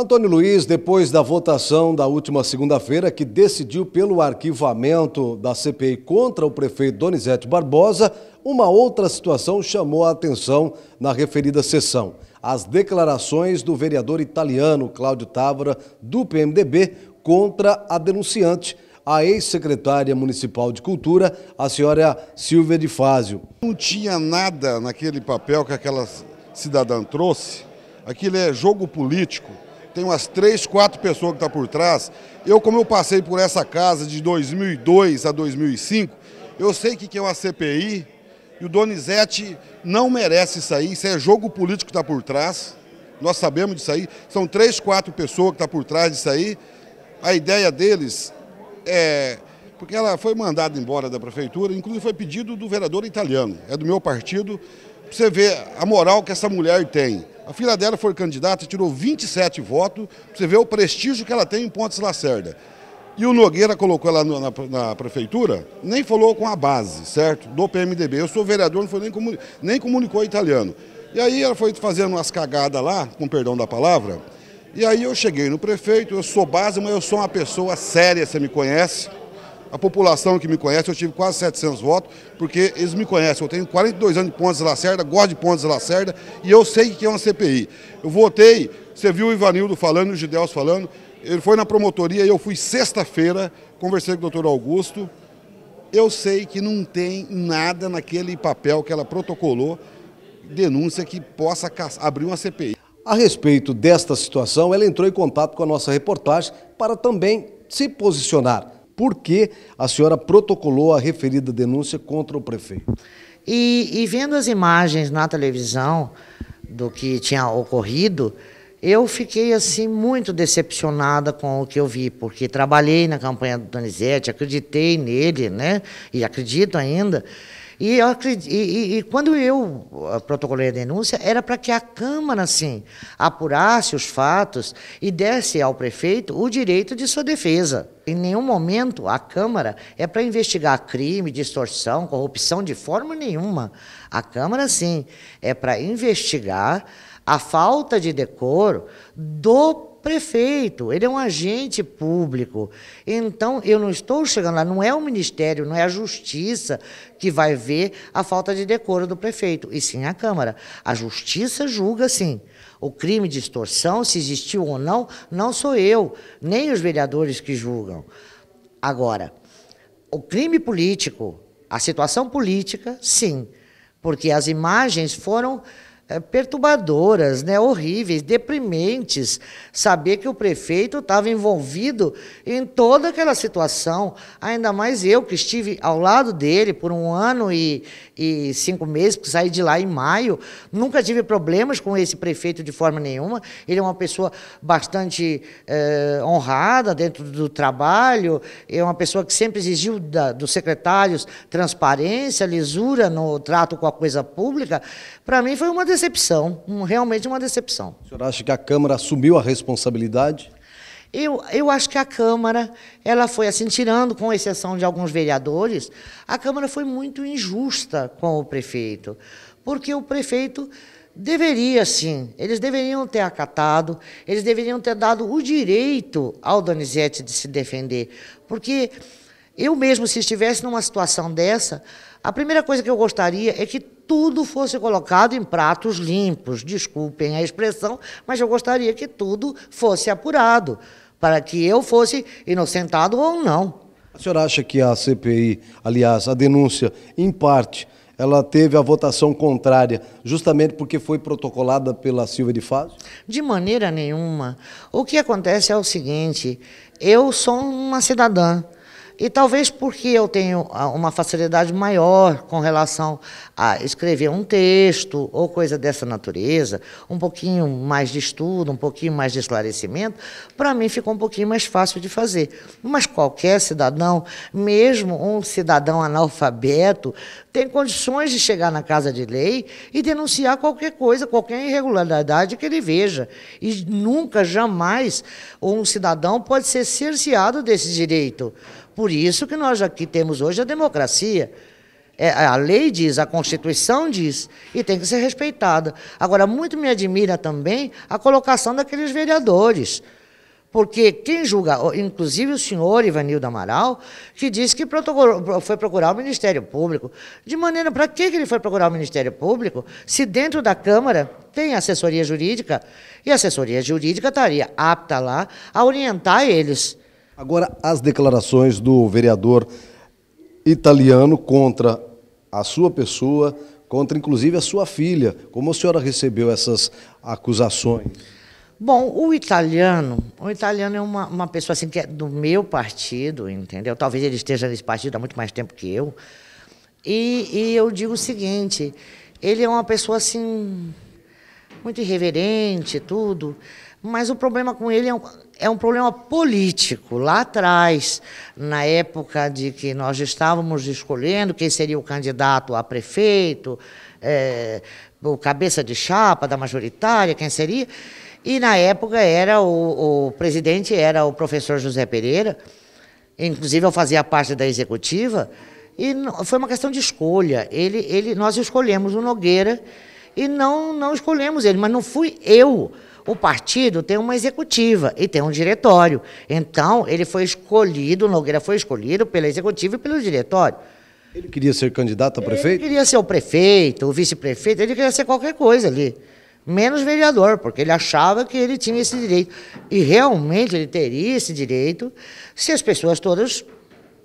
Antônio Luiz, depois da votação da última segunda-feira, que decidiu pelo arquivamento da CPI contra o prefeito Donizete Barbosa, uma outra situação chamou a atenção na referida sessão. As declarações do vereador italiano Cláudio Távora, do PMDB, contra a denunciante, a ex-secretária municipal de Cultura, a senhora Silvia de Fázio. Não tinha nada naquele papel que aquela cidadã trouxe, aquilo é jogo político. Tem umas 3, 4 pessoas que estão por trás. Como eu passei por essa casa de 2002 a 2005, eu sei que é uma CPI e o Donizete não merece isso aí. Isso é jogo político que está por trás. Nós sabemos disso aí. São 3, 4 pessoas que estão por trás disso aí. A ideia deles é... Porque ela foi mandada embora da prefeitura, inclusive foi pedido do vereador italiano, é do meu partido. Pra você ver a moral que essa mulher tem. A filha dela foi candidata, tirou 27 votos, pra você ver o prestígio que ela tem em Pontes Lacerda. E o Nogueira colocou ela na prefeitura, nem falou com a base, certo? Do PMDB. Eu sou vereador, não foi nem comunicou italiano. E aí ela foi fazendo umas cagadas lá, com perdão da palavra, e aí eu cheguei no prefeito, eu sou base, mas eu sou uma pessoa séria, você me conhece. A população que me conhece, eu tive quase 700 votos, porque eles me conhecem. Eu tenho 42 anos de Pontes de Lacerda, gosto de Pontes de Lacerda, e eu sei que é uma CPI. Eu votei, você viu o Ivanildo falando, o Gideus falando, ele foi na promotoria e eu fui sexta-feira, conversei com o doutor Augusto. Eu sei que não tem nada naquele papel que ela protocolou, denúncia que possa abrir uma CPI. A respeito desta situação, ela entrou em contato com a nossa reportagem para também se posicionar. Por que a senhora protocolou a referida denúncia contra o prefeito? E vendo as imagens na televisão do que tinha ocorrido, eu fiquei assim muito decepcionada com o que eu vi, porque trabalhei na campanha do Donizete, acreditei nele, né? E acredito ainda. E quando eu protocolei a denúncia, era para que a Câmara, sim, apurasse os fatos e desse ao prefeito o direito de sua defesa. Em nenhum momento a Câmara é para investigar crime, distorção, corrupção de forma nenhuma. A Câmara, sim, é para investigar a falta de decoro do prefeito. Ele é um agente público. Então, eu não estou chegando lá, não é o Ministério, não é a Justiça que vai ver a falta de decoro do prefeito, e sim a Câmara. A Justiça julga, sim. O crime de extorsão, se existiu ou não, não sou eu, nem os vereadores que julgam. Agora, o crime político, a situação política, sim, porque as imagens foram perturbadoras, né, horríveis, deprimentes, saber que o prefeito estava envolvido em toda aquela situação, ainda mais eu que estive ao lado dele por 1 ano e 5 meses, porque saí de lá em maio, nunca tive problemas com esse prefeito de forma nenhuma, ele é uma pessoa bastante honrada dentro do trabalho, é uma pessoa que sempre exigiu dos secretários transparência, lisura no trato com a coisa pública. Para mim foi uma decepção, realmente uma decepção. O senhor acha que a Câmara assumiu a responsabilidade? Eu acho que a Câmara, ela foi assim, tirando com exceção de alguns vereadores, a Câmara foi muito injusta com o prefeito, porque o prefeito deveria, sim, eles deveriam ter acatado, eles deveriam ter dado o direito ao Donizete de se defender, porque eu mesmo, se estivesse numa situação dessa, a primeira coisa que eu gostaria é que tudo fosse colocado em pratos limpos, desculpem a expressão, mas eu gostaria que tudo fosse apurado, para que eu fosse inocentado ou não. A senhora acha que a CPI, aliás, a denúncia, em parte, ela teve a votação contrária, justamente porque foi protocolada pela Silvia de Fázio? De maneira nenhuma. O que acontece é o seguinte, eu sou uma cidadã, e talvez porque eu tenho uma facilidade maior com relação a escrever um texto ou coisa dessa natureza, um pouquinho mais de estudo, um pouquinho mais de esclarecimento, para mim ficou um pouquinho mais fácil de fazer. Mas qualquer cidadão, mesmo um cidadão analfabeto, tem condições de chegar na Casa de Lei e denunciar qualquer coisa, qualquer irregularidade que ele veja. E nunca, jamais, um cidadão pode ser cerceado desse direito. Por isso que nós aqui temos hoje a democracia. A lei diz, a Constituição diz, e tem que ser respeitada. Agora, muito me admira também a colocação daqueles vereadores, porque quem julga, inclusive o senhor Ivanildo Amaral, que disse que foi procurar o Ministério Público. De maneira, para que ele foi procurar o Ministério Público, se dentro da Câmara tem assessoria jurídica, e a assessoria jurídica estaria apta lá a orientar eles. Agora, as declarações do vereador italiano contra a sua pessoa, contra inclusive a sua filha. Como a senhora recebeu essas acusações? Bom, o italiano é uma pessoa assim que é do meu partido, entendeu? Talvez ele esteja nesse partido há muito mais tempo que eu. E eu digo o seguinte, ele é uma pessoa assim, muito irreverente, tudo, mas o problema com ele é um problema político. Lá atrás, na época de que nós estávamos escolhendo quem seria o candidato a prefeito, o cabeça de chapa da majoritária, quem seria... E, na época, o presidente era o professor José Pereira, inclusive eu fazia parte da executiva, e foi uma questão de escolha. Nós escolhemos o Nogueira e não escolhemos ele, mas não fui eu. O partido tem uma executiva e tem um diretório. Então, ele foi escolhido, o Nogueira foi escolhido pela executiva e pelo diretório. Ele queria ser candidato a prefeito? Ele queria ser o prefeito, o vice-prefeito, ele queria ser qualquer coisa ali. Menos vereador, porque ele achava que ele tinha esse direito. E realmente ele teria esse direito se as pessoas todas,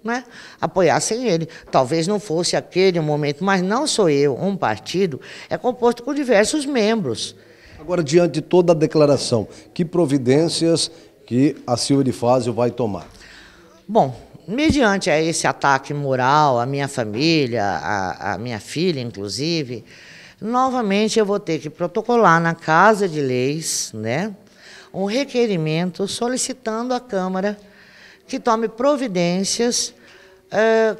né, apoiassem ele. Talvez não fosse aquele momento, mas não sou eu. Um partido é composto por diversos membros. Agora, diante de toda a declaração, que providências que a Silvia de Fázio vai tomar? Bom, mediante esse ataque moral à minha família, à minha filha, inclusive... Novamente eu vou ter que protocolar na Casa de Leis, né, um requerimento solicitando à Câmara que tome providências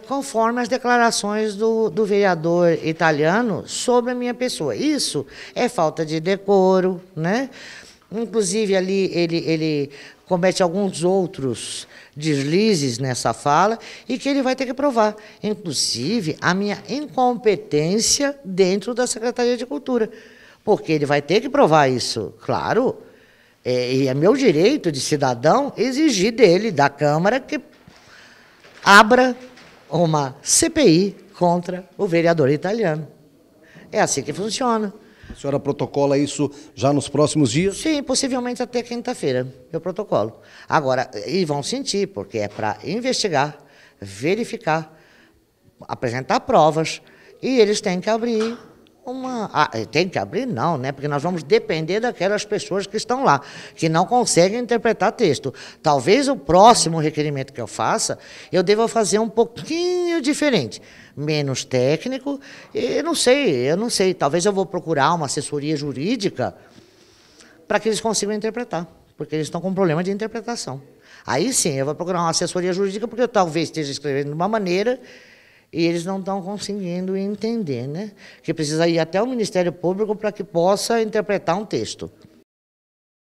conforme as declarações do vereador italiano sobre a minha pessoa. Isso é falta de decoro, né? Inclusive ali ele comete alguns outros deslizes nessa fala e que ele vai ter que provar. Inclusive, a minha incompetência dentro da Secretaria de Cultura. Porque ele vai ter que provar isso, claro. E é meu direito de cidadão exigir dele, da Câmara, que abra uma CPI contra o vereador italiano. É assim que funciona. A senhora protocola isso já nos próximos dias? Sim, possivelmente até quinta-feira, eu protocolo. Agora, e vão sentir, porque é para investigar, verificar, apresentar provas, e eles têm que abrir tem que abrir não, né? Porque nós vamos depender daquelas pessoas que estão lá, que não conseguem interpretar texto. Talvez o próximo requerimento que eu faça, eu deva fazer um pouquinho diferente, menos técnico, eu não sei, talvez eu vou procurar uma assessoria jurídica para que eles consigam interpretar, porque eles estão com problema de interpretação. Aí sim, eu vou procurar uma assessoria jurídica, porque eu talvez esteja escrevendo de uma maneira e eles não estão conseguindo entender, né? Que precisa ir até o Ministério Público para que possa interpretar um texto.